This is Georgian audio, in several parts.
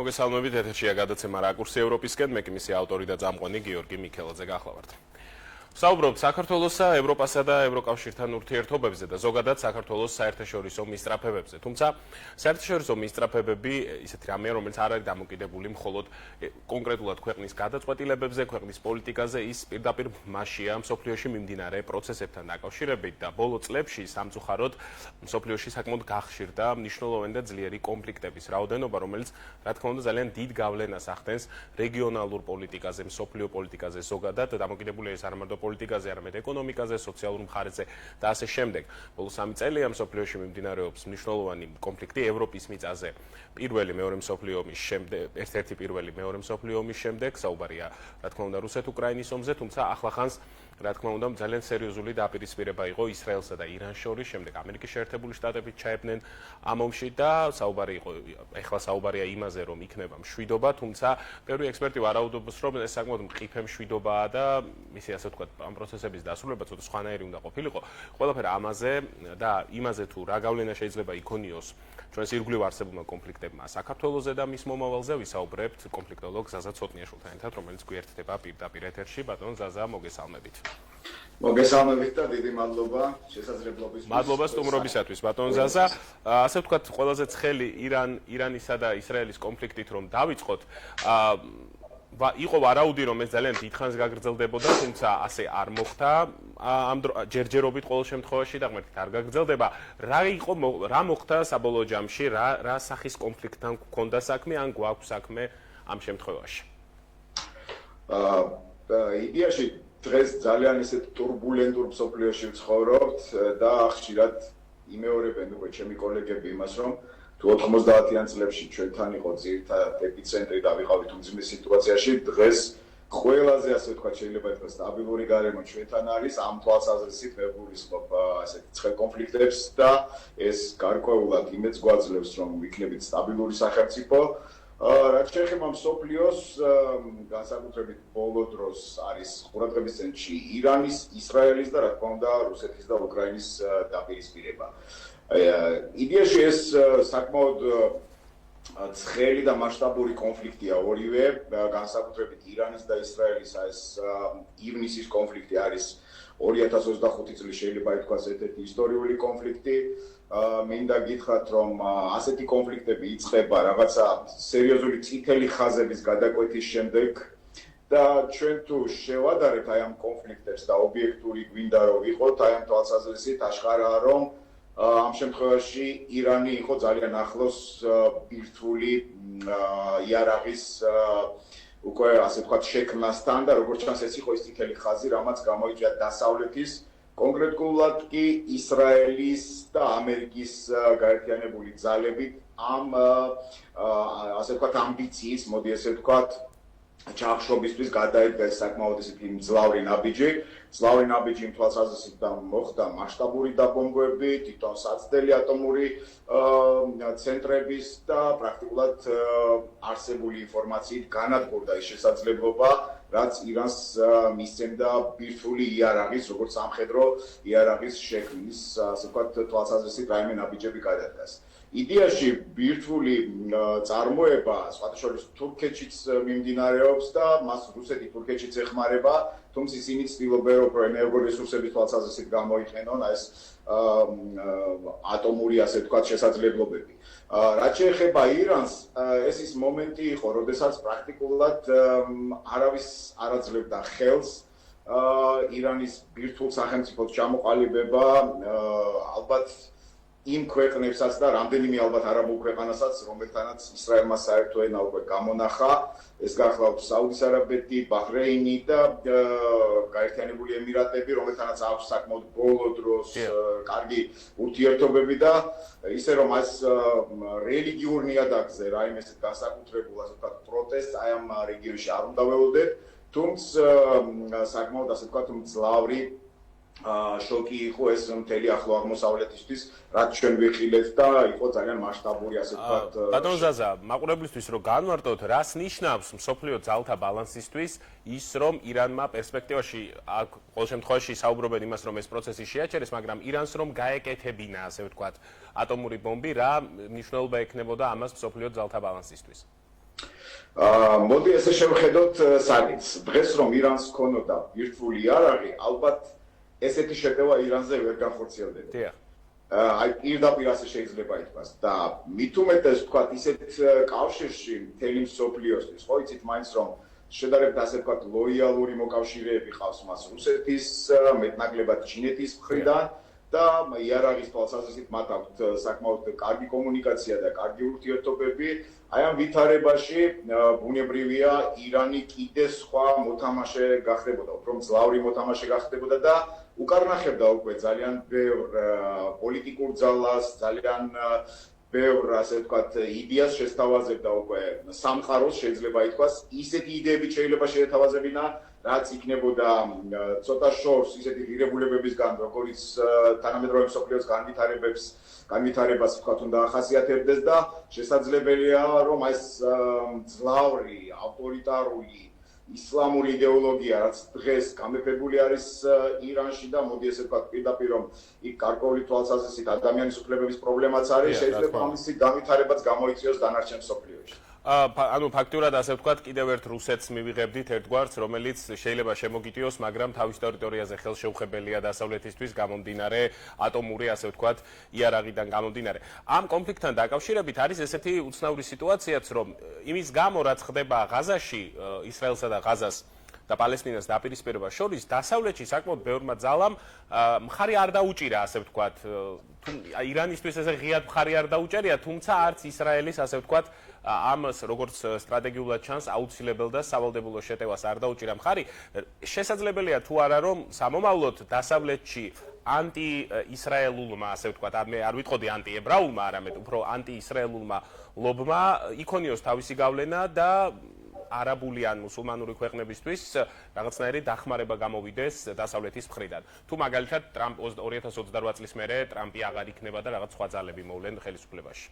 მოგესალმებით, ეთერშია გადაცემა რაკურსი ევროპისკენ, მე კი მისი ავტორი და წამყვანი გიორგი მიქელაძე გახლავართ. ვსაუბრობთ საქართველოსა, ევროპასა და ევროკავშირთან ურთიერთობებზე და ზოგადად საქართველოს საერთაშორისო მისწრაფებებზე. თუმცა საერთაშორისო მისწრაფებები ისეთი რამეა, რომელიც არ არის დამოკიდებული მხოლოდ კონკრეტულად ქვეყნის გადაწყვეტილებებზე, ქვეყნის პოლიტიკაზე, ის პირდაპირ მასშია მსოფლიოში მიმდინარე პროცესებთან დაკავშირებით და ბოლო წლებში სამწუხაროდ მსოფლიოში საკმაოდ გახშირდა მნიშვნელოვანი და ძლიერი კონფლიქტების რაოდენობა, რომელიც რა თქმა უნდა ძალიან დიდ გავლენას ახდენს რეგიონალურ პოლიტიკაზე, მსოფლიო პოლიტიკაზე ზოგადად, დამოკიდებულია ეს არ მარტო პოლიტიკაზე, არამედ ეკონომიკაზე, სოციალურ მხარეზე და ასე შემდეგ. ბოლო 3 წელია მსოფლიოში მიმდინარეობს მნიშვნელოვანი კონფლიქტი ევროპის მიწაზე. პირველი მეორე მსოფლიო ომის შემდეგ, ერთ-ერთი პირველი მეორე მსოფლიო ომის შემდეგ, საუბარია რა თქმა უნდა რუსეთ-უკრაინის ომზე, თუმცა ახლახანს რა თქმა უნდა ძალიან სერიოზული დაპირისპირება იყო ისრაელსა და իրანს შორის, შემდეგ ამერიკის შეერთებული შტატებით ჩაებდნენ ამ ომში და საუბარი იყო, ეხლა საუბარია იმაზე, რომ იქნება მშვიდობა, თუმცა ბევრი ექსპერტი ვარაუდობს, რომ ეს საკმაოდ მყიფე მშვიდობაა და მისი ასე ვთქვათ, ამ პროცესების დასრულება ცოტა სხვანაირი უნდა ყოფილიყო. ყველაფერი ამაზე და იმაზე თუ რა გავლენა შეიძლება იქონიოს ჩვენს ირგვლივ არსებულმა კონფლიქტებმა საქართველოზე და მის მომავალზე ვისაუბრებთ კონფლიქტოლოგ ზაზა ცოტნიაშვილთან ერთად, რომელიც გვერდდება პირდაპირ ეთერში. ბატონ ზაზა, მოგესალმებით. მოგესალმებით და დიდი მადლობა შესაძლებლობისთვის. მადლობა სტუმრობისათვის, ბატონ ზაზა. ასე ვთქვათ, ყველაზე ცხელი ირანისა და ისრაელის კონფლიქტით რომ დავიწყოთ, იყო ვარაუდი, რომ ეს ძალიან დიდხანს გაგრძელდებოდა, თუმცა ასე არ მოხდა. ამ ჯერჯერობით ყოველ შემთხვევაში და ღმერთით არ გაგრძელდება. რა მოხდა საბოლოო ჯამში, რა სახის კონფლიქტთან გქონდა საქმე, ან გვაქვს საქმე ამ შემთხვევაში? იდეაში დღეს ძალიან ისეთ ტურბულენტურ მსოფლიოში ვცხოვრობთ და ხშირად იმეორებენ უკვე ჩემი კოლეგები იმას, რომ თუ 90-იან წლებში ჩვენთან იყო ძირითადად ეპიცენტრი და ვიყავით უძიმეს სიტუაციაში, დღეს ყველაზე ასე ვთქვათ შეიძლება ითქვას სტაბილური გარემო ჩვენთან არის, ამ თვალსაზრისით მე ვგულისხმობ ასეთ ცხელ კონფლიქტებს და ეს გარკვეულად იმედს გვაძლევს, რომ ვიქნებით სტაბილური სახელმწიფო. რაც შეეხება მსოფლიოს, განსაკუთრებით ბოლო დროს არის ყურადღების ცენტრში ირანის, ისრაელის და რა თქმა უნდა რუსეთის და უკრაინის დაპირისპირება. იდეაში ეს საკმაოდ ცხელი და მასშტაბური კონფლიქტია ორივე, განსაკუთრებით ირანის და ისრაელის ეს ივნისის კონფლიქტი არის 2025 წლის შეიძლება ითქვას ერთ-ერთი ისტორიული კონფლიქტი. მინდა გითხრათ, რომ ასეთი კონფლიქტები იწყება რაღაცა სერიოზული წითელი ხაზების გადაკვეთის შემდეგ და ჩვენ თუ შევადარებთ აი ამ კონფლიქტებს და ობიექტური გვინდა რომ ვიყოთ, აი ამ თვალსაზრისით აშკარაა, რომ ამ შემთხვევაში ირანი იყო ძალიან ახლოს ბირთვული იარაღის უკვე ასე ვთქვათ შექმნასთან და როგორც ჩანს ეს იყო ის წითელი ხაზი, რამაც გამოიწვია დასავლეთის, კონკრეტულად კი ისრაელის და ამერიკის გაერთიანებული ძალებით ამ ასე ვთქვათ ამბიციის, მოდი ესე ვთქვათ, ჩახშობისთვის გადაიდგა ეს საკმაოდ ისეთი მძლავრი ნაბიჯი. მძლავრი ნაბიჯი იმ თვალსაზრისით მოხდა მასშტაბური დაბომბვები, თვითონ საცდელი ატომური ცენტრების და პრაქტიკულად არსებული ინფორმაციით განადგურდა ის შესაძლებლობა, რაც ირანს მისცემდა ბირთვული იარაღის, როგორც სამხედრო იარაღის შექმნის, ასე ვთქვათ, თვალსაზრისით რაიმე ნაბიჯები გადადგას. იდეაში ბირთვული წარმოება სხვათა შორის თურქეთშიც მიმდინარეობს და მას რუსეთი თურქეთშიც ეხმარება, თუმცა ისინი ცდილობენ რომ ენერგორესურსების თვალსაზრისით გამოიყენონ ეს ატომური ასე ვთქვათ შესაძლებლობები. რაც შეეხება ირანს, ეს ის მომენტი იყო, როდესაც პრაქტიკულად არავის არ აძლევდა ხელს ირანის ბირთვულ სახელმწიფოს ჩამოყალიბება, ალბათ იმ ქვეყნებსაც და რამდენიმე ალბათ არაბულ ქვეყანასაც, რომელთანაც ისრაელმა საერთო ენა უკვე გამონახა, ეს გახლავთ საუდის არაბეთი, ბაჰრეინი და გაერთიანებული ემირატები, რომელთანაც აქვს საკმაოდ ბოლო დროს კარგი ურთიერთობები და ისე რომ ეს რელიგიურ ნიადაგზე რაიმე ესეთ განსაკუთრებულ ასე ვთქვათ პროტესტს აი ამ რეგიონში არ უნდა ველოდეთ, თუმცა საკმაოდ ასე ვთქვათ მძლავრი შოკი იყო ეს მთელი ახლო აღმოსავლეთისთვის, რაც ჩვენ ვიხილეთ და იყო ძალიან მასშტაბური ასე ვთქვათ. ბატონ ზაზა, მაყურებლისთვის რომ განვარტოთ, რას ნიშნავს მსოფლიო ძალთა ბალანსისთვის ის, რომ ირანმა პერსპექტივაში ყოველ შემთხვევაში საუბრობენ იმას, რომ ეს პროცესი შეაჩერეს, მაგრამ ირანს რომ გაეკეთებინა, ასე ვთქვათ, ატომური ბომბი, რა მნიშვნელობა ექნებოდა ამას მსოფლიო ძალთა ბალანსისთვის? მოდი ესე შევხედოთ საკითხს. დღეს რომ ირანს ქონოდა ბირთვული იარაღი, ალბათ ესეთი შეტევა ირანზე ვერ განხორციელდება. დიახ. აი პირდაპირ ასე შეიძლება ითქვას და მით უმეტეს ვთქვათ ისეთ კავშირში მთელი მსოფლიოსთვის, ხო იცით მაინც რომ შედარებით ასე ვთქვათ ლოიალური მოკავშირეები ყავს მას რუსეთის, მეტნაკლებად ჩინეთის მხრიდან და იარაღის თვალსაზრისით მათ აქვთ საკმაოდ კარგი კომუნიკაცია და კარგი ურთიერთობები. აი ამ ვითარებაში ბუნებრივია ირანი კიდე სხვა მოთამაშე გახდებოდა, უფრო მძლავრი მოთამაშე გახდებოდა და უკარნახებდა უკვე ძალიან ბევრ პოლიტიკურ ძალას, ძალიან ბევრ ასე ვთქვათ იდეას შესთავაზებდა უკვე სამყაროს შეიძლება ითქვას, ისეთი იდეებით შეიძლება შეეთავაზებინა, რაც იქნებოდა ცოტა შორს ისეთი ღირებულებებისგან, როგორც თანამედროვე მსოფლიოს განვითარებას ვთქვათ უნდა ახასიათებდეს და შესაძლებელია რომ ეს მძლავრი ავტორიტარული ისლამური იდეოლოგია, რაც დღეს გამეფებული არის ირანში და მოდი ესე ვთქვათ პირდაპირ რომ იქ გარკვეული თვალსაზრისით ადამიანის უფლებების პრობლემაც არის, შეიძლება ამისი განვითარებაც გამოიწვიოს დანარჩენ მსოფლიოში. ანუ ფაქტურად ასე ვთქვათ, კიდევ ერთ რუსეთს მივიღებდით ერთგვარს, რომელიც შეიძლება შემოგიტიოს, მაგრამ თავის ტერიტორიაზე ხელშეუხებელია დასავლეთისთვის გამომდინარე ატომური ასე ვთქვათ იარაღიდან გამომდინარე. ამ კონფლიქტთან დაკავშირებით არის ესეთი უცნაური სიტუაციაც, რომ იმის გამო რაც ხდება ღაზაში, ისრაელსა და ღაზას და პალესტინას დაპირისპირებას შორის, დასავლეთში საკმაოდ ბევრმა ძალამ მხარი არ დაუჭირა, ასე ვთქვათ, ირანისთვის ესე ღიად მხარი არ დაუჭერია, თუმცა არც ისრაელის ასე ვთქვათ ამას როგორც სტრატეგიულად ჩანს აუცილებელ და სავალდებულო შეტევას არ დაუჭირა მხარი. შესაძლებელია თუ არა რომ სამომავლოდ დასავლეთში ანტი-ისრაელულმა, ასე ვთქვათ, მე არ ვიტყოდი ანტი-ებრაულმა, არამედ უფრო ანტი-ისრაელულმა ლობმა იქონიოს თავისი გავლენა და არაბული ან მუსულმანური ქვეყნებისთვის რაღაცნაირი დახმარება გამოვიდეს დასავლეთის მხრიდან. თუ მაგალითად ტრამპ 2028 წლის მერე ტრამპი აღარ იქნება და რაღაც სხვა ძალები მოვლენ ხელისუფლებაში.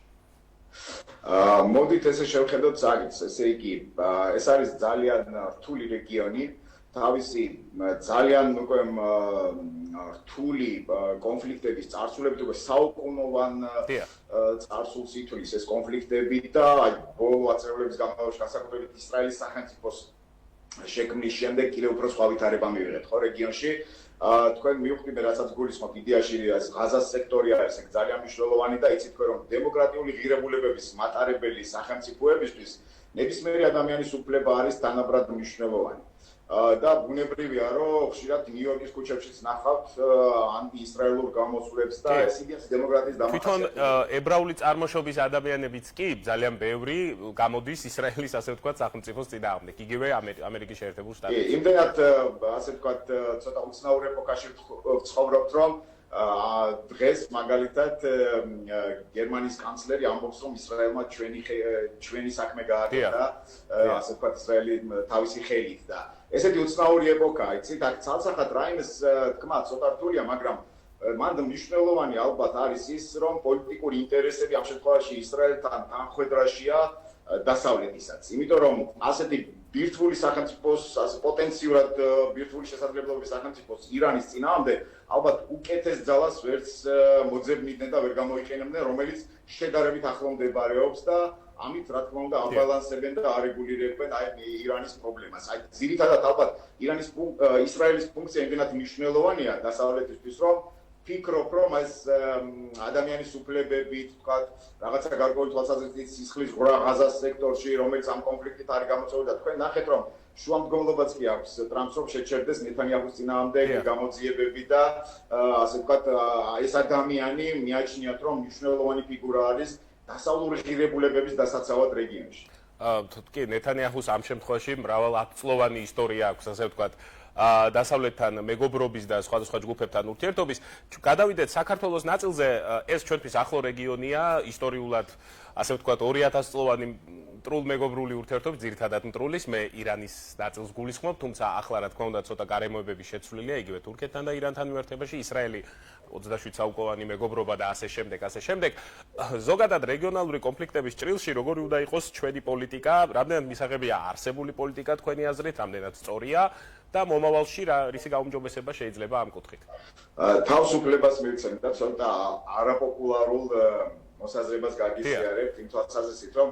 მოდით ესე შევხედოთ საკითხს, ესე იგი, ეს არის ძალიან რთული რეგიონი, თავისი ძალიან უკვე რთული კონფლიქტების წარსულებით უკვე საუკუნოვან წარსულს ითვლის ეს კონფლიქტები და აი ბოლო ათწლეულების განმავლობაში განსაკუთრებით ისრაელის სახელმწიფოს შექმნის შემდეგ კიდევ უფრო სხვა ვითარება მივიღეთ ხო რეგიონში. თქვენ მივხვდით რასაც გულისხმობთ იდეაში ღაზას სექტორი არის ძალიან მნიშვნელოვანი და იცით რომ დემოკრატიული ღირებულებების მატარებელი სახელმწიფოებისთვის ნებისმიერი ადამიანის უფლება არის თანაბრად მნიშვნელოვანი. და ბუნებრივია რომ ხშირად ნიუ-იორკის ქუჩებშიც ნახავთ ანტი-ისრაელურ გამოსვლებს და ეს იდეას დემოკრატიის დამახასიათებელი. ებრაული წარმოშობის ადამიანებიც კი ძალიან ბევრი გამოდის ისრაელის ასე ვთქვათ სახელმწიფოს წინააღმდეგ, იგივე ამერიკის შეერთებულ შტატებში. იმდენად ასე ვთქვათ ცოტა უცნაურ ეპოქაში ვცხოვრობთ რომ დღეს მაგალითად გერმანიის კანცლერი ამბობს რომ ისრაელმა ჩვენი საქმე გააკეთა ასე ვთქვათ ისრაელი თავისი ხელით და ესეთი უცნაური ეპოქაა, იცით, აქ ცალსახად რაიმეს თქმა ცოტა რთულია, მაგრამ მანდ მნიშვნელოვანი ალბათ არის ის, რომ პოლიტიკური ინტერესები ამ შემთხვევაში ისრაელთან თანხვედრაშია დასავლეთისაც. იმიტომ რომ ასეთი ბირთვული სახელმწიფოს, პოტენციურად ბირთვული შესაძლებლობების სახელმწიფოს ირანის წინააღმდეგ ალბათ უკეთეს ძალას ვერც მოძებნიდნენ და ვერ გამოიყენებდნენ, რომელიც შედარებით ახლო მდებარეობს და ამით რა თქმა უნდა აბალანსებენ და არეგულირებენ აი ირანის პრობლემას. აი ძირითადად ალბათ ისრაელის ფუნქცია იმდენად მნიშვნელოვანია დასავლეთისთვის, რომ ფიქრობ რომ ეს ადამიანის უფლებებით, თქვათ, რაღაცა გარკვეული თვალსაზრისით სისხლის ღრა ღაზას სექტორში, რომელიც ამ კონფლიქტით არის გამოწვეული და თქვენ ნახეთ რომ შუამდგომლობაც კი აქვს ტრამპს რომ შეჩერდეს ნეთანიაჰუს წინააღმდეგ გამოძიებები და ასე ვთქვათ ეს ადამიანი მიაჩნიათ რომ მნიშვნელოვანი ფიგურა არის დასავლური ღირებულებების დასაცავად რეგიონში. კი, ნეთანიაჰუს ამ შემთხვევაში მრავალ ათწლოვანი ისტორია აქვს, ასე ვთქვათ, დასავლეთთან მეგობრობის და სხვადასხვა ჯგუფებთან ურთიერთობის. გადავიდეთ საქართველოს ნაწილზე, ეს ჩვენთვის ახლო რეგიონია, ისტორიულად, ასე ვთქვათ, 2000 წლოვანი მტრულ მეგობრული ურთიერთობის, ძირითადად მტრულის, მე ირანის ნაწილს გულისხმობ, თუმცა ახლა რა თქმა უნდა ცოტა გარემოებები შეცვლილია, იგივე თურქეთთან და ირანთან მიმართებაში, ისრაელი 27 საუკოვანი მეგობრობა და ასე შემდეგ, ასე შემდეგ. ზოგადად რეგიონალური კონფლიქტების ჭრილში როგორი უნდა იყოს ჩვენი პოლიტიკა, რამდენად მისაღებია არსებული პოლიტიკა თქვენი აზრით, რამდენად სწორია და მომავალში რისი გაუმჯობესება შეიძლება ამ კუთხით. თავისუფლებას მივცემ და ცოტა არაპოპულარულ მოსაზრებას გაგიზიარებთ იმ თვალსაზრისით, რომ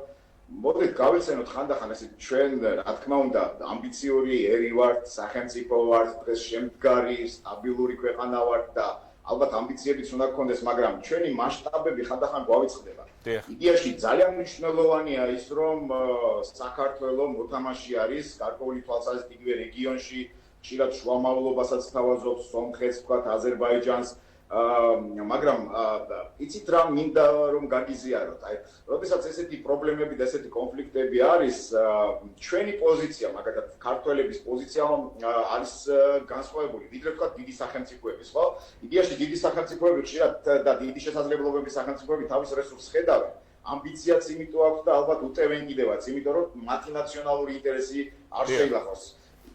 მოდით გავიხსენოთ ხანდახან ესე ჩვენ რა თქმა უნდა ამბიციური ერი ვართ, სახელმწიფო ვართ, დღეს შემდგარი, სტაბილური ქვეყანა ვართ და ალბათ ამბიციებიც უნდა გქონდეს, მაგრამ ჩვენი მასშტაბები ხანდახან გვავიწყდება. იდეაში ძალიან მნიშვნელოვანია ის, რომ საქართველოს მოთამაშე არის გარკვეული თვალსაზრისით იგივე რეგიონში, ხშირად შუამავლობასაც თავაზობს, სომხეთს, ვთქვათ, აზერბაიჯანს, მაგრამ იცით რა მინდა რომ გაგიზიაროთ. აი, როდესაც ესეთი პრობლემები და ესეთი კონფლიქტები არის, ჩვენი პოზიცია, მაგალითად, ქართველების პოზიცია არის განსხვავებული, ვიდრე ვთქვათ დიდი სახელმწიფოების, ხო? იდეაში დიდი სახელმწიფოები ხშირად და დიდი შესაძლებლობების სახელმწიფოები თავის რესურსს ხედავენ. ამბიციაც იმიტომ აქვს და ალბათ უტევენ კიდევაც, იმიტომ რომ მათი ნაციონალური ინტერესი არ შეილახოს.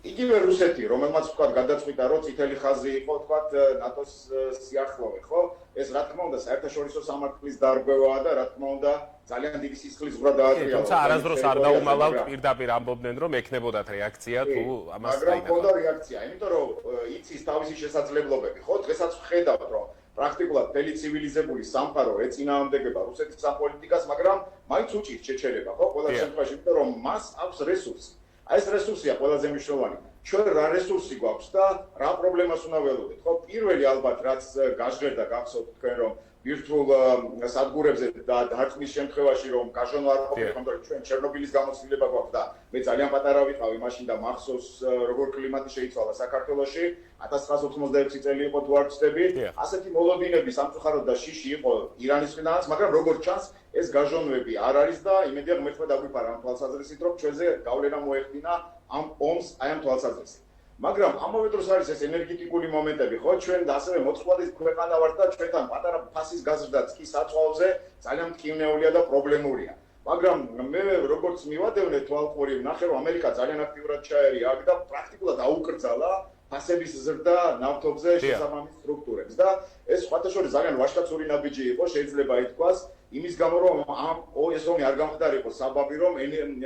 იგივე რუსეთი, რომელმაც ვთქვათ, გადაწყვიტა, რომ წითელი ხაზი იყო, ვთქვათ, ნატოს სიახლოვე, ხო? ეს რა თქმა უნდა, საერთაშორისო სამართლის დარღვევაა და რა თქმა უნდა, ძალიან დიდი სისხლის ზღვრა დაატრიალა. თუმცა არასდროს არ დაუმალავთ, პირდაპირ ამბობდნენ, რომ ექნებოდათ რეაქცია თუ ამას მაგრამ მქონდა რეაქცია, იმიტომ რომ იცის თავისი შესაძლებლობები, ხო? დღესაც ვხედავთ, რომ პრაქტიკულად მთელი ცივილიზებული სამყარო ეწინააღმდეგება რუსეთის სამპოლიტიკას, მაგრამ მაინც უჭირს შეჩერება, ხო? ყველა შემთხვევაში, იმიტომ რომ მას აქვს რესურსი. აი ეს რესურსია ყველაზე მნიშვნელოვანი. ჩვენ რა რესურსი გვაქვს და რა პრობლემას უნდა ველოდეთ, ხო? პირველი ალბათ რაც გაჟღერდა გახსოვთ თქვენ რომ ვირტუალ სადგურებზე და დარტყმის შემთხვევაში რომ გაჟონვა არ ყოფილა, მაგრამ ჩვენ ჩერნობილის გამოცდილება გვაქვს და მე ძალიან პატარა ვიყავი მაშინ და მახსოვს როგორ კლიმატი შეიცვალა საქართველოში 1986 წელი იყო თუ არ ვცდები, ასეთი მოლოდინები სამწუხაროდ და შიში იყო ირანის მხრიდანაც, მაგრამ როგორც ჩანს ეს გაჟონვები არ არის და იმედია ღმერთმა დაგვიფარა ამ თვალსაზრისით რომ ჩვენზე გავლენა მოეხდინა ამ ომს აი ამ თვალსაზრისით. მაგრამ ამავე დროს არის ეს ენერგეტიკული მომენტები, ხო? ჩვენ ასევე მოწყვლადი ქვეყანა ვართ და ჩვენთან პატარა ფასის გაზრდაც კი საწვავზე ძალიან მტკივნეულია და პრობლემურია. მაგრამ მე როგორც მივადევნე თვალყური ვნახე რომ ამერიკა ძალიან აქტიურად ჩაერია აქ და პრაქტიკულად აუკრძალა ფასების ზრდა ნავთობზე შესაბამის სტრუქტურებს და ეს სხვათა შორის ძალიან ვაჟკაცური ნაბიჯი იყო, შეიძლება ითქვას, იმის გამო რომ ამ ეს ომი არ გამხდარიყო საბაბი რომ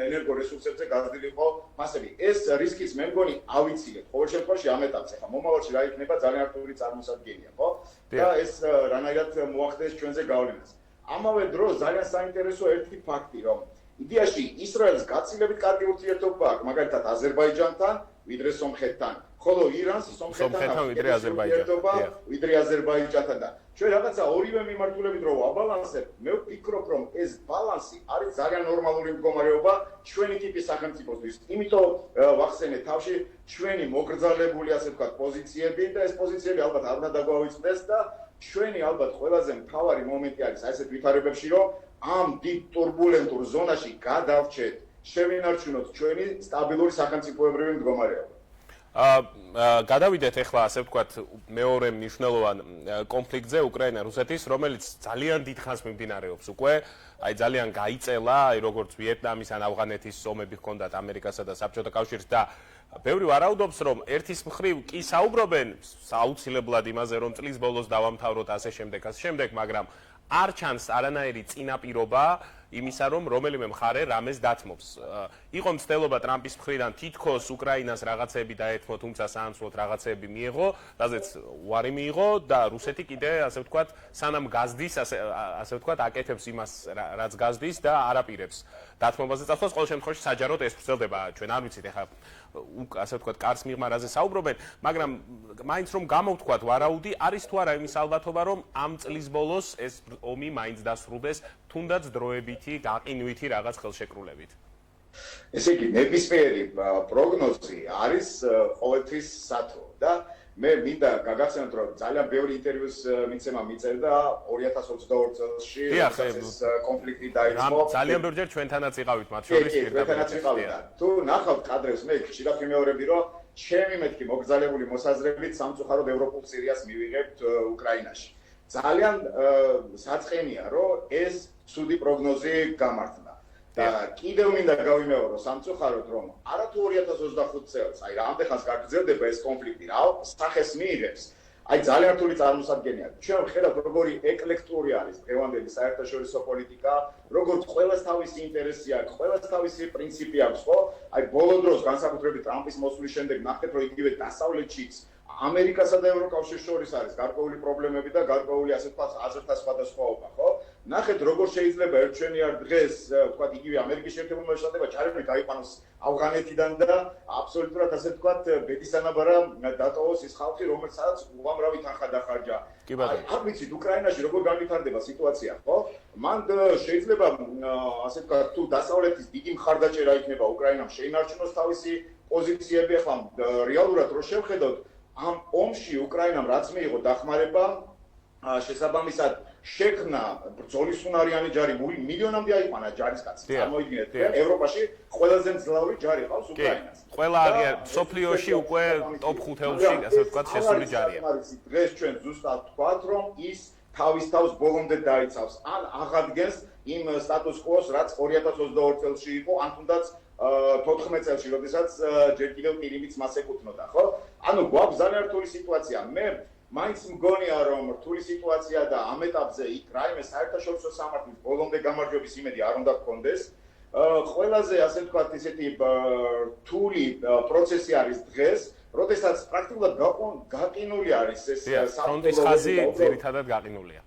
ენერგორესურსებზე გაზრდილიყო ფასები. ეს რისკიც მე მგონი ავიცილეთ. ყოველ შემთხვევაში ამ ეტაპზე ხა მომავალში რა იქნება ძალიან აქტიური წარმოსადგენია, ხო? და ეს რანაირად მოახდეს ჩვენზე გავლენას. ამავე დროს ძალიან საინტერესო ერთი ფაქტი, რომ იდეაში ისრაელს გაცილებით კარგი ურთიერთობა აქვს, მაგალითად აზერბაიჯანთან, ვიდრე სომხეთთან, ხოლო ირანს სომხეთთან ვიდრე აზერბაიჯანთან და ჩვენ რაღაცა ორივე მიმართულებით რო ვაბალანსებ, მე ვფიქრობ, რომ ეს ბალანსი არის ძალიან ნორმალური მდგომარეობა ჩვენი ტიპის სახელმწიფოსთვის. იმიტომ ვახსენე თავში ჩვენი მოგრძალებული ასე ვთქვათ პოზიციები და ეს პოზიციები ალბათ არ უნდა დაგვავიწყდეს და ჩვენი ალბათ ყველაზე მთავარი მომენტი არის აი ესეთ ვითარებებში, რომ ამ დიდ турბულენტურ ზონაში გადავრჩეთ, შევინარჩუნოთ ჩვენი სტაბილური სახელმწიფოებრივი მდგომარეობა. გადავიდეთ ახლა ასე ვთქვათ მეორე მნიშვნელოვან კონფლიქტზე უკრაინა-რუსეთის, რომელიც ძალიან დიდხანს მიმდინარეობს უკვე, აი ძალიან გაიწელა, აი როგორც ვიეტნამის ან ავღანეთის ომები ჰქონდათ ამერიკასა და საბჭოთა კავშირს და ბევრი ვარაუდობს, რომ ერთის მხრივ კი საუბრობენ აუცილებლად იმაზე, რომ წლის ბოლოს დავამთავროთ ასე შემდეგ, მაგრამ არ ჩანს არანაირი წინაპირობა იმისა, რომ რომელიმე მხარე რამეს დათმობს. იყო მცდელობა ტრამპის მხრიდან თითქოს უკრაინას რაღაცები დაეთმო, თუმცა საანცვლოდ რაღაცები მიიღო, რაზეც უარი მიიღო და რუსეთი კიდე ასე ვთქვათ, სანამ გაზდის, ასე ვთქვათ, აკეთებს იმას, რაც გაზდის და არაპირებს დათმობაზე წასვლას. ყოველ შემთხვევაში საჯაროდ ეს ვრცელდება. ჩვენ არ ვიცით ახლა ასე ვთქვათ, კარს მიღმა რაზე საუბრობენ, მაგრამ მაინც რომ გამოვთქვათ ვარაუდი, არის თუ არა იმის ალბათობა, რომ ამ წლის ბოლოს ეს ომი მაინც დასრულდეს, თუნდაც დროებითი, გაყინვითი რაღაც ხელშეკრულებით. ესე იგი, ნებისმიერი პროგნოზი არის ყოველთვის სათო და მე მინდა გაგახსენოთ, რომ ძალიან ბევრი ინტერვიუს მიცემა მიწერდა 2022 წელსში, ეს კონფლიქტი დაიწყო. ძალიან ბევრჯერ ჩვენთანაც იყავით მათ შორის პირდაპირ. თუ ნახავთ კადრებს, მე ხშირად ვიმეორები, რომ ჩემი მეთქი მოგზალებული მოსაზრებით სამწუხაროდ ევროპულ სირიას მივიღებთ უკრაინაში. ძალიან საწყენია, რომ ეს ცუდი პროგნოზი გამართლა. და კიდევ მინდა გავიმეორო სამწუხაროდ, რომ არა თუ 2025 წელს, აი რამდენ ხანს გაგრძელდება ეს კონფლიქტი, რა სახეს მიიღებს. აი ძალიან რთული წარმოსადგენია. ჩვენ ვხედავთ, როგორი ეკლექტური არის დღევანდელი საერთაშორისო პოლიტიკა, როგორც ყველას თავისი ინტერესი აქვს, ყველას თავისი პრინციპი აქვს, ხო? აი ბოლო დროს განსაკუთრებით ტრამპის მოსვლის შემდეგ ნახეთ, რომ იგივე დასავლეთშიც ამერიკასა და ევროკავშირს შორის არის გარკვეული პრობლემები და გარკვეული ასე ვთქვათ აზრთა სხვადასხვაობა, ხო? ნახეთ როგორ შეიძლება ერთჩვენიერ დღეს ვთქვათ იგივე ამერიკის შეერთებულმა შტატებმა ჩარევი დაიყვანოს ავღანეთიდან და აბსოლუტურად ასე ვთქვათ ბედისანაბარა დატოვოს ის ხალხი რომელსაც უამრავი თანხა დახარჯა. არ ვიცით უკრაინაში როგორ განვითარდება სიტუაცია, ხო? მან შეიძლება ასე ვთქვათ თუ დასავლეთის დიდი მხარდაჭერა იქნება უკრაინამ შეინარჩუნოს თავისი პოზიციები, ახლა რეალურად რო შევხედოთ ამ ომში უკრაინამ რაც მიიღო დახმარება შესაბამისად შექმნა ბრძოლის უნარიანი ჯარი მილიონამდე აიყვანა ჯარისკაცი. წარმოიდგინეთ, ევროპაში ყველაზე მძლავრი ჯარი ყავს უკრაინას. ყველა სოფლიოში უკვე ტოპ 5-ში, ასე ვთქვათ, შესული ჯარია. დღეს ჩვენ ზუსტად ვთქვათ, რომ ის თავის თავს ბოლომდე დაიცავს. ან აღადგენს იმ სტატუს კვოს, რაც 2022 წელს იყო, ან თუნდაც 14 წელში, როდესაც ჯერ კიდევ პირიმიც მას ეკუთვნოდა, ხო? ანუ გვაქვს ძალიან რთული სიტუაცია. მე მაინც მგონია რომ რთული სიტუაცია და ამ ეტაპზე იქ რაიმე საერთაშორისო სამართლის ბოლომდე გამარჯვების იმედი არ უნდა გქონდეს. ყველაზე ასე ვთქვათ ისეთი რთული პროცესი არის დღეს, როდესაც პრაქტიკულად გაყინული არის ეს ფრონტის ხაზი ძირითადად გაყინულია.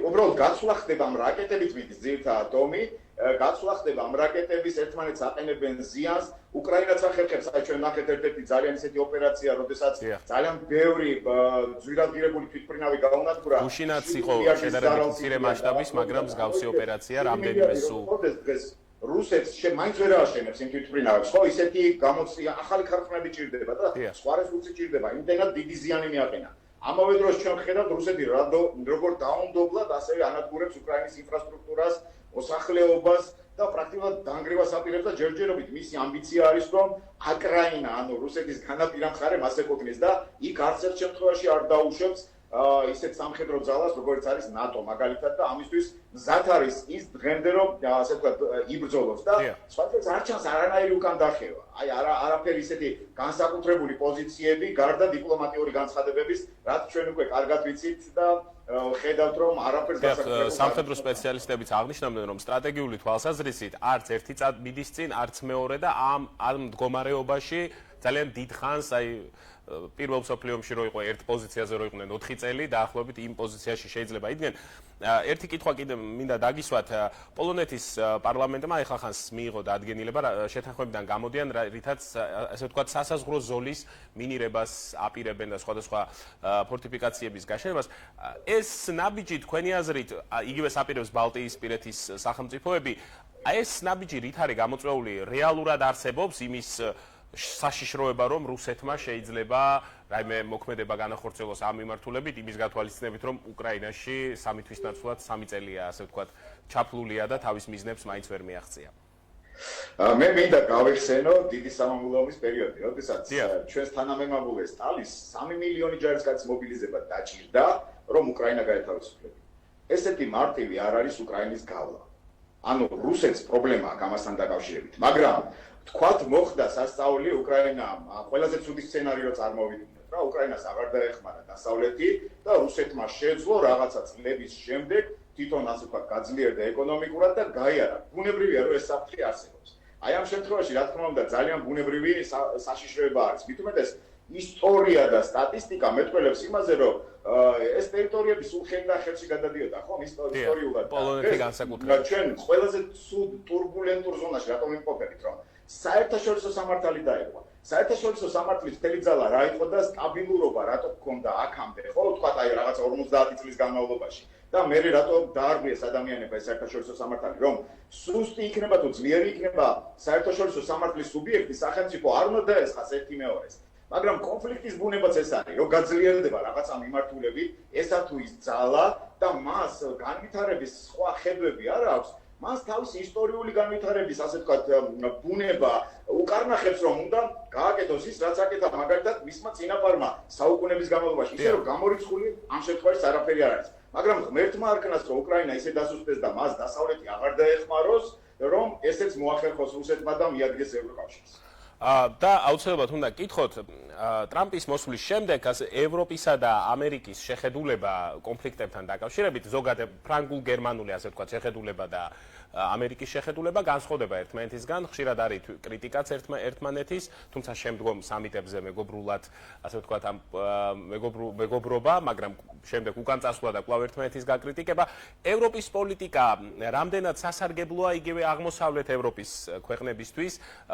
უბრალოდ გაცვლა ხდება ამ რაკეტებით მიდის ძირითადად ომი, გაცვლა ხდება ამ რაკეტების ერთმანეთს აყენებენ ზიანს. უკრაინაც ახერხებს, აი ჩვენ ნახეთ ერთ-ერთი ძალიან ისეთი ოპერაცია, როდესაც ძალიან ბევრი ძვირადღირებული თვითმფრინავი გაუნადგურა. გუშინაც იყო შედარებით მცირე მასშტაბის, მაგრამ მსგავსი ოპერაცია რამდენიმე სულ. რუსეთს მაინც ვერ ააშენებს იმ თვითმფრინავებს, ხო? ისეთი გამოცდია, ახალი ქარხნები ჭირდება და სხვა რესურსი ჭირდება, იმდენად დიდი ზიანი მიაყენა. ამავე დროს ჩვენ ვხედავთ რუსეთი როგორ დაუნდობლად ასევე ანადგურებს უკრაინის ინფრასტრუქტურას, მოსახლეობას და პრაქტიკულად დანგრევას აპირებს და ჯერჯერობით მისი ამბიცია არის რომ აკრაინა, ანუ რუსეთის განაპირა მხარე მას ეკუთვნის და იქ არც ერთ შემთხვევაში არ დაუშვებს ისეთ სამხედრო ძალას, როგორც არის ნატო მაგალითად და ამისთვის მზად არის ის დღემდე რომ ასე ვთქვათ იბრძოლოს და სხვადასხვა არ ჩანს არანაირი უკან დახევა. აი არაფერი ისეთი განსაკუთრებული პოზიციები გარდა დიპლომატიური განცხადებების, რაც ჩვენ უკვე კარგად ვიცით და ხედავთ რომ არაფერს განსაკუთრებულ სამხედრო სპეციალისტებიც აღნიშნავდნენ რომ სტრატეგიული თვალსაზრისით არც ერთი მიდის წინ, არც მეორე და ამ მდგომარეობაში ძალიან დიდ ხანს აი პირველ მსოფლიო ომში რო იყო ერთ პოზიციაზე რო იყვნენ 4 წელი დაახლოებით იმ პოზიციაში შეიძლება იდგნენ. ერთი კითხვა კიდე მინდა დაგისვათ პოლონეთის პარლამენტმა ეხლა ხანს მიიღო დადგენილება შეთანხმებიდან გამოდიან რითაც ასე ვთქვათ სასაზღვრო ზოლის მინირებას აპირებენ და სხვადასხვა ფორტიფიკაციების გაშენებას. ეს ნაბიჯი თქვენი აზრით იგივე საპირებს ბალტიისპირეთის სახელმწიფოები. ეს ნაბიჯი რით არის გამოწვეული რეალურად არსებობს იმის საშიშროება რომ რუსეთმა შეიძლება რაიმე მოქმედება განახორციელოს ამ მიმართულებით იმის გათვალისწინებით რომ უკრაინაში სამი თვის ნაცვლად 3 წელია ასე ვთქვათ ჩაფლულია და თავის მიზნებს მაინც ვერ მიაღწია. მე მინდა გავიხსენო დიდი სამამულო ომის პერიოდი, როდესაც ჩვენს თანამემამულე სტალის 3 მილიონი ჯარისკაცის მობილიზება დაჭირდა რომ უკრაინა გაეთავისუფლებინა. ესეთი მარტივი არ არის უკრაინის გავლა. ანუ რუსეთს პრობლემა აქვს ამასთან დაკავშირებით, მაგრამ თქვათ მოხდა სასწაული უკრაინამ ყველაზე ცუდი სცენარიო წარმოვიდგინოთ რა უკრაინას აღარ დაეხმარა დასავლეთი და რუსეთმა შეძლო რაღაცა წლების შემდეგ თვითონ ასე ვთქვათ გაძლიერდა ეკონომიკურად და გაიარა. ბუნებრივია რომ ეს საფრთხე არსებობს. აი ამ შემთხვევაში რა თქმა უნდა ძალიან ბუნებრივი საშიშროება არის. მით უმეტეს ისტორია და სტატისტიკა მეტყველებს იმაზე რომ ეს ტერიტორიები სულ ხელიდან ხელში გადადიოდა ხო ისტორიულად. პოლონეთი განსაკუთრებით. ჩვენ ყველაზე ცუდ турბულენტურ ზონაში რატომ იმყოფებით რომ საერთაშორისო სამართალი დაიყო. საერთაშორისო სამართლის მთელი ძალა რა იყო და სტაბილურობა რატო გქონდა აქამდე, ხო, თქვათ აი რაღაცა 50 წლის განმავლობაში. და მე რატო დაარღვიეს ადამიანებმა ეს საერთაშორისო სამართალი, რომ სუსტი იქნება თუ ძლიერი იქნება საერთაშორისო სამართლის სუბიექტი, სახელმწიფო არ უნდა დაესხას ერთი მეორეს. მაგრამ კონფლიქტის ბუნებაც ეს არის, რომ გაძლიერდება რაღაცა მიმართულებით, ესა თუ ის ძალა და მას განვითარების სხვა ხედვები არ აქვს. მას თავისი ისტორიული განვითარების, ასე ვთქვათ, ბუნება უკარნახებს, რომ უნდა გააკეთოს ის, რაც აკეთა მაგალითად მისმა წინაპარმა საუკუნეების განმავლობაში, ისე რომ გამორიცხული ამ შემთხვევაში არაფერი არ არის. მაგრამ ღმერთმა არქნას, რომ უკრაინა ისე დასუსტეს და მას დასავლეთი აღარ დაეხმაროს, რომ ესეც მოახერხოს რუსეთმა და მიადგეს ევროკავშირს. და აუცილებლად უნდა გკითხოთ ტრამპის მოსვლის შემდეგ ევროპისა და ამერიკის შეხედულება კონფლიქტებთან დაკავშირებით ზოგადად ფრანგულ-გერმანული ასე ვთქვათ შეხედულება და ამერიკის შეხედულება განსხვავდება ერთმანეთისგან, ხშირად არის კრიტიკაც ერთმანეთის, თუმცა შემდგომ სამიტებზე მეგობრულად, ასე ვთქვათ, მეგობრობა, მაგრამ შემდეგ უკან წასვლა და კვლავ ერთმანეთის გაკრიტიკება. ევროპის პოლიტიკა რამდენად სასარგებლოა იგივე აღმოსავლეთ ევროპის ქვეყნებისთვის,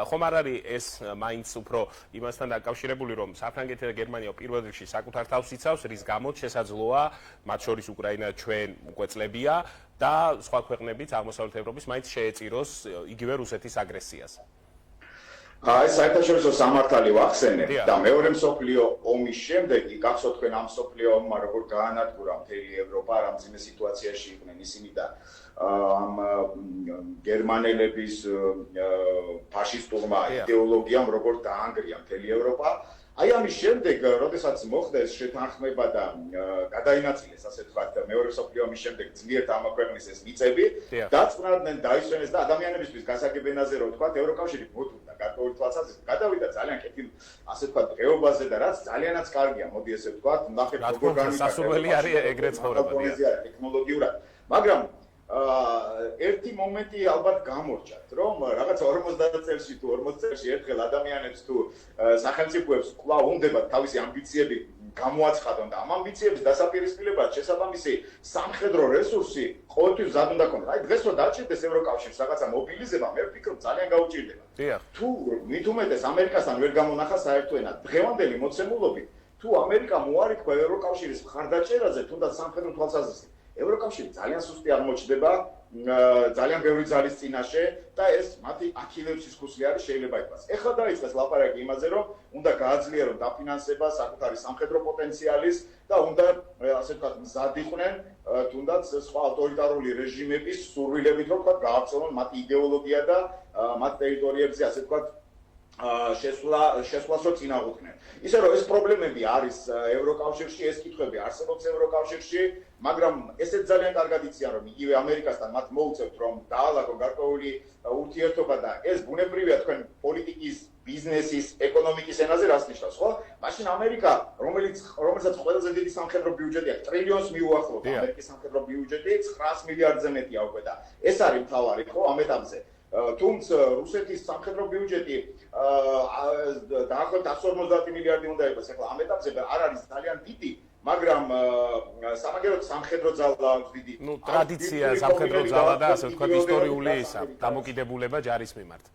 ხომ არ არის ეს მაინც უფრო იმასთან დაკავშირებული, რომ საფრანგეთი და გერმანია პირველ რიგში საკუთარ თავს იცავს, რის გამოც შესაძლოა, მათ შორის უკრაინა ჩვენ უკვე წლებია და სხვა ქვეყნებიც აღმოსავლეთ ევროპის მაინც შეეწიროს იგივე რუსეთის აგრესიას. ეს საერთაშორისო სამართალი ვახსენებ და მეორე მსოფლიო ომის შემდეგ გახსოვთ თქვენ ამ მსოფლიო ომმა როგორ გაანადგურა მთელი ევროპა, რა მძიმე სიტუაციაში იყვნენ ისინი და ამ გერმანელების ფაშისტურმა იდეოლოგიამ როგორ დაანგრია მთელი ევროპა. აი ამის შემდეგ, როდესაც მოხდა ეს შეთანხმება და გადაინაწილეს, ასე ვთქვათ, მეორე მსოფლიო ომის შემდეგ ძლიერ დამაქვეყნეს ეს მიწები, დაწყნარდნენ, დაისვენეს და ადამიანებისთვის გასაგებენაზე რომ ვთქვათ, ევროკავშირი მოდუდა გარკვეული თვალსაზრისით, გადავიდა ძალიან კეთილ, ასე ვთქვათ, დღეობაზე და რაც ძალიანაც კარგია, მოდი ესე ვთქვათ, ნახეთ როგორ განვითარდა. სასურველი არის ეგრეთ ცხოვრება. ტექნოლოგიურად, მაგრამ ერთი მომენტი ალბათ გამორჩათ, რომ რაღაც 50 წელში თუ 40 წელში ერთხელ ადამიანებს თუ სახელმწიფოებს კვლავ უნდებათ თავისი ამბიციები გამოაცხადონ და ამ ამბიციების დასაპირისპირებლად შესაბამისი სამხედრო რესურსი ყოველთვის მზად უნდა ქონდეს. აი დღეს რო დაჭირდეს ევროკავშირს რაღაცა მობილიზება, მე ვფიქრობ ძალიან გაუჭირდება. თუ მით უმეტეს ამერიკასთან ვერ გამონახა საერთო ენა, დღევანდელი მოცემულობით თუ ამერიკა მოარიქვა ევროკავშირის მხარდაჭერაზე, თუნდაც სამხედრო თვალსაზრისით ევროკავშირი ძალიან სუსტი აღმოჩნდება, ძალიან ბევრი ძალის წინაშე და ეს მათი აქილევსის ქუსლი არის შეიძლება ითქვას. ეხლა დაიწყეს ლაპარაკი იმაზე, რომ უნდა გააძლიერონ დაფინანსება საკუთარი სამხედრო პოტენციალის და უნდა ასე ვთქვათ მზად იყვნენ თუნდაც სხვა ავტორიტარული რეჟიმების სურვილებით, რომ ვთქვათ გაავრცელონ მათი იდეოლოგია და მათ ტერიტორიებზე ასე ვთქვათ შესვლას რო წინააღმდნენ. ისე რომ ეს პრობლემები არის ევროკავშირში, ეს კითხვები არსებობს ევროკავშირში, მაგრამ ესეც ძალიან კარგად იციან, რომ იგივე ამერიკასთან მათ მოუწევთ, რომ დაალაგონ გარკვეული ურთიერთობა და ეს ბუნებრივია თქვენ პოლიტიკის, ბიზნესის, ეკონომიკის ენაზე რას ნიშნავს, ხო? მაშინ ამერიკა, რომელსაც ყველაზე დიდი სამხედრო ბიუჯეტი აქვს, ტრილიონს მიუახლოვდა ამერიკის სამხედრო ბიუჯეტი, 900 მილიარდზე მეტია უკვე და ეს არის მთავარი, ხო, ამ ეტაპზე. თუმცა რუსეთის სამხედრო ბიუჯეტი დაახლოებით 150 მილიარდი უნდა იყოს, ახლა ამ ეტაპზე არ არის ძალიან დიდი, მაგრამ სამაგეროდ სამხედრო ძალა აქვს დიდი. ნუ ტრადიცია სამხედრო ძალა და ასე ვთქვათ ისტორიული ისა დამოკიდებულება ჯარის მიმართ.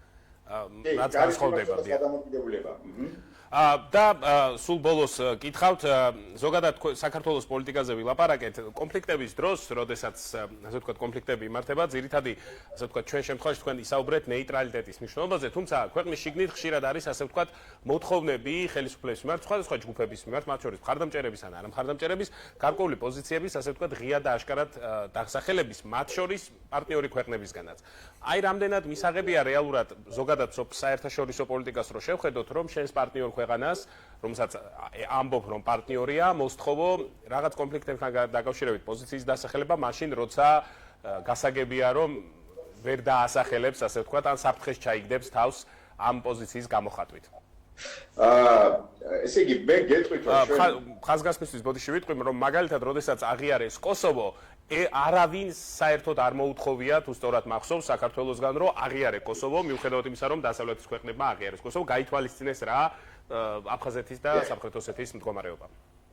რაც განსხვავდება დამოკიდებულება. და სულ ბოლოს კითხავთ, ზოგადად საქართველოს პოლიტიკაზე ვილაპარაკეთ, კონფლიქტების დროს, როდესაც ასე ვთქვათ კონფლიქტები იმართება, ძირითადი ასე ვთქვათ ჩვენ შემთხვევაში თქვენ ისაუბრეთ ნეიტრალიტეტის მნიშვნელობაზე, თუმცა ქვეყნის შიგნით ხშირად არის ასე ვთქვათ მოთხოვნები ხელისუფლების მიმართ, სხვადასხვა ჯგუფების მიმართ, მათ შორის მხარდამჭერების ან არამხარდამჭერების გარკვეული პოზიციების ასე ვთქვათ ღია და აშკარად დასახელების, მათ შორის პარტნიორი ქვეყნებისგანაც. აი რამდენად მისაღებია რეალურად ზოგადად საერთაშორისო პოლიტიკას რო შევხედოთ, რომ შენს პარტნიორ ქვეყანას, რომელსაც ამბობ რომ პარტნიორია, მოსთხოვო რაღაც კონფლიქტებთან დაკავშირებით პოზიციის დასახელება, მაშინ როცა გასაგებია რომ ვერ დაასახელებს, ასე ვთქვათ, ან საფრთხეს ჩაიგდებს თავს ამ პოზიციის გამოხატვით. ესე იგი, მე გეტყვით რომ ჩვენ ხაზგასმისთვის ბოდიში ვიტყვი, რომ მაგალითად, როდესაც აღიარეს კოსოვო, არავინ საერთოდ არ მოუთხოვია თუ სწორად მახსოვს საქართველოსგან, რომ აღიარე კოსოვო, მიუხედავად იმისა, რომ დასავლეთის ქვეყნებმა აღიარეს კოსოვო, გაითვალისწინეს რა აფხაზეთის და სამხრეთ ოსეთის მდგომარეობა.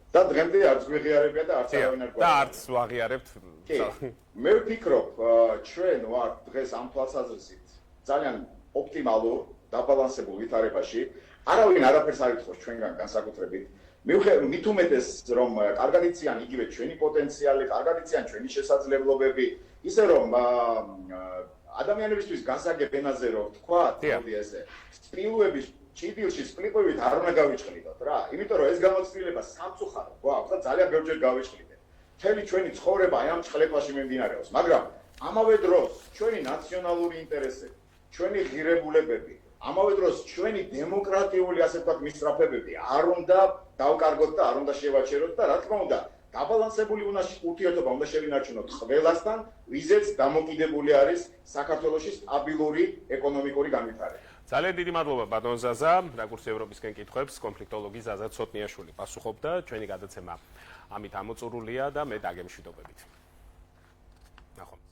და დღემდე არც გვიღიარებია და არც არავინ არ და არც ვაღიარებთ. მე ვფიქრობ, ჩვენ ვართ დღეს ამ თვალსაზრისით ძალიან ოპტიმალურ, დაბალანსებულ ვითარებაში. არავინ არაფერს არ ითხოვს ჩვენგან განსაკუთრებით. მით უმეტეს რომ კარგად იციან იგივე ჩვენი პოტენციალი, კარგად იციან ჩვენი შესაძლებლობები, ისე რომ ადამიანებისთვის გასაგებ ენაზე რომ თქვა, მოდი ესე, სპილოების ჭიდილში სპილოებით არ უნდა გავიჭყლიდოთ რა, იმიტომ რომ ეს გამოცდილება სამწუხარო გვაქვს და ძალიან ბევრჯერ გავიჭყლიდეთ. მთელი ჩვენი ცხოვრება აი ამ ჭყლებაში მიმდინარეობს, მაგრამ ამავე დროს ჩვენი ნაციონალური ინტერესები, ჩვენი ღირებულებები, ამავე დროს ჩვენი დემოკრატიული ასე ვთქვათ მისწრაფებები არ უნდა დავკარგოთ და არ უნდა შევაჩეროთ და რა თქმა უნდა დაბალანსებული ურთიერთობა უნდა შევინარჩუნოთ ყველასთან, ვიზეც დამოკიდებული არის საქართველოში სტაბილური ეკონომიკური განვითარება. ძალიან დიდი მადლობა ბატონ ზაზა, რაკურს ევროპისკენ კითხვებს კონფლიქტოლოგი ზაზა ცოტნიაშვილი პასუხობდა, ჩვენი გადაცემა ამით ამოწურულია და მე დაგემშვიდობებით. ნახო.